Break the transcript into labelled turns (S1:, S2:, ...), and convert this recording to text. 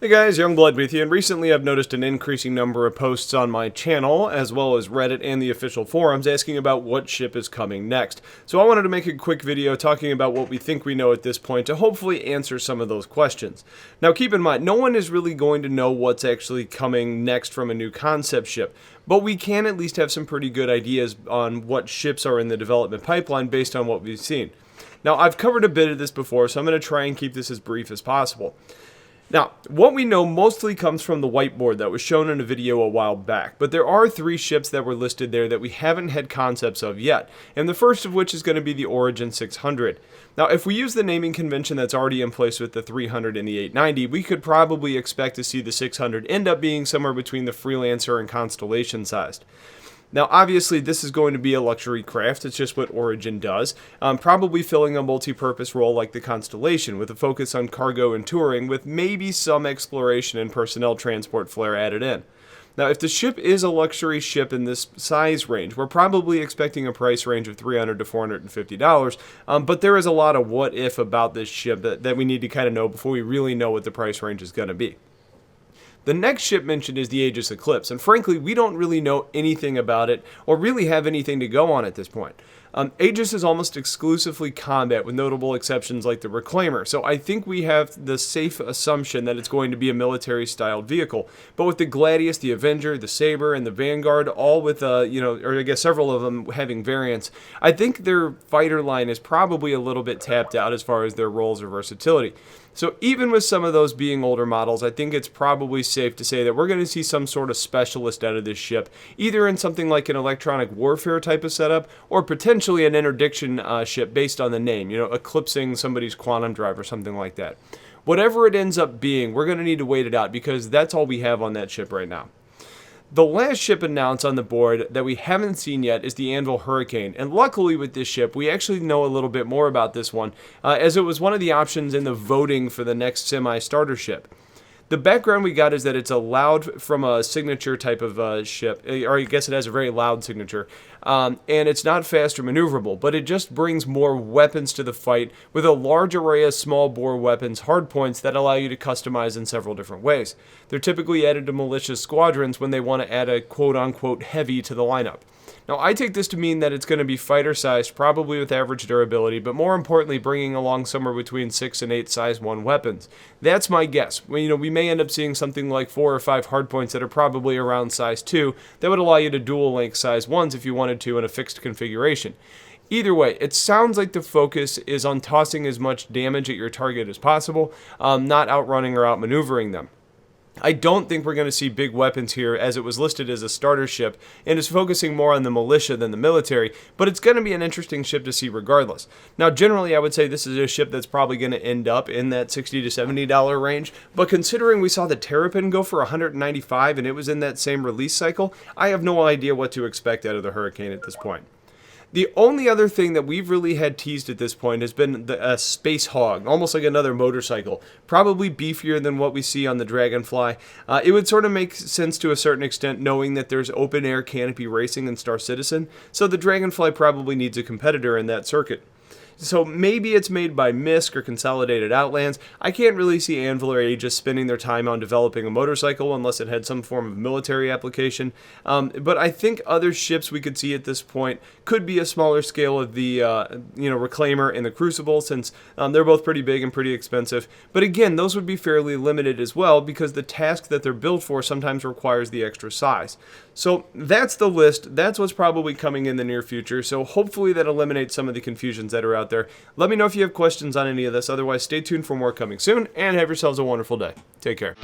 S1: Hey guys, Youngblood with you, and recently I've noticed an increasing number of posts on my channel, as well as Reddit and the official forums, asking about what ship is coming next. So I wanted to make a quick video talking about what we think we know at this point to hopefully answer some of those questions. Now keep in mind, no one is really going to know what's actually coming next from a new concept ship, but we can at least have some pretty good ideas on what ships are in the development pipeline based on what we've seen. Now I've covered a bit of this before, so I'm going to try and keep this as brief as possible. Now, what we know mostly comes from the whiteboard that was shown in a video a while back, but there are 3 ships that were listed there that we haven't had concepts of yet, and the first of which is going to be the Origin 600. Now, if we use the naming convention that's already in place with the 300 and the 890, we could probably expect to see the 600 end up being somewhere between the Freelancer and Constellation sized. Now, obviously, this is going to be a luxury craft. It's just what Origin does, probably filling a multi-purpose role like the Constellation, with a focus on cargo and touring, with maybe some exploration and personnel transport flair added in. Now, if the ship is a luxury ship in this size range, we're probably expecting a price range of $300 to $450, but there is a lot of what-if about this ship that we need to kind of know before we really know what the price range is going to be. The next ship mentioned is the Aegis Eclipse, and frankly, we don't really know anything about it, or really have anything to go on at this point. Aegis is almost exclusively combat, with notable exceptions like the Reclaimer, so I think we have the safe assumption that it's going to be a military-styled vehicle. But with the Gladius, the Avenger, the Saber, and the Vanguard, all with, or I guess several of them having variants, I think their fighter line is probably a little bit tapped out as far as their roles or versatility. So even with some of those being older models, I think it's probably safe to say that we're going to see some sort of specialist out of this ship, either in something like an electronic warfare type of setup, or potentially an interdiction ship based on the name, eclipsing somebody's quantum drive or something like that. Whatever it ends up being, we're going to need to wait it out, because that's all we have on that ship right now. The last ship announced on the board that we haven't seen yet is the Anvil Hurricane, and luckily with this ship, we actually know a little bit more about this one, as it was one of the options in the voting for the next semi-starter ship. The background we got is that it's a loud from a signature type of ship, or I guess it has a very loud signature, and it's not fast or maneuverable, but it just brings more weapons to the fight with a large array of small bore weapons, hardpoints that allow you to customize in several different ways. They're typically added to militia squadrons when they want to add a quote-unquote heavy to the lineup. Now, I take this to mean that it's going to be fighter-sized, probably with average durability, but more importantly, bringing along somewhere between 6 and 8 size 1 weapons. That's my guess. We may end up seeing something like 4 or 5 hardpoints that are probably around size 2 that would allow you to dual-link size 1s if you wanted to in a fixed configuration. Either way, it sounds like the focus is on tossing as much damage at your target as possible, not outrunning or outmaneuvering them. I don't think we're going to see big weapons here, as it was listed as a starter ship and is focusing more on the militia than the military, but it's going to be an interesting ship to see regardless. Now, generally, I would say this is a ship that's probably going to end up in that $60 to $70 range, but considering we saw the Terrapin go for $195 and it was in that same release cycle, I have no idea what to expect out of the Hurricane at this point. The only other thing that we've really had teased at this point has been the Space Hog, almost like another motorcycle, probably beefier than what we see on the Dragonfly. It would sort of make sense to a certain extent, knowing that there's open-air canopy racing in Star Citizen, so the Dragonfly probably needs a competitor in that circuit. So maybe it's made by MISC or Consolidated Outlands. I can't really see Anvil or Aegis spending their time on developing a motorcycle unless it had some form of military application. But I think other ships we could see at this point could be a smaller scale of the Reclaimer and the Crucible, since they're both pretty big and pretty expensive. But again, those would be fairly limited as well, because the task that they're built for sometimes requires the extra size. So that's the list. That's what's probably coming in the near future. So hopefully that eliminates some of the confusions that are out there. Let me know if you have questions on any of this. Otherwise, stay tuned for more coming soon, and have yourselves a wonderful day. Take care.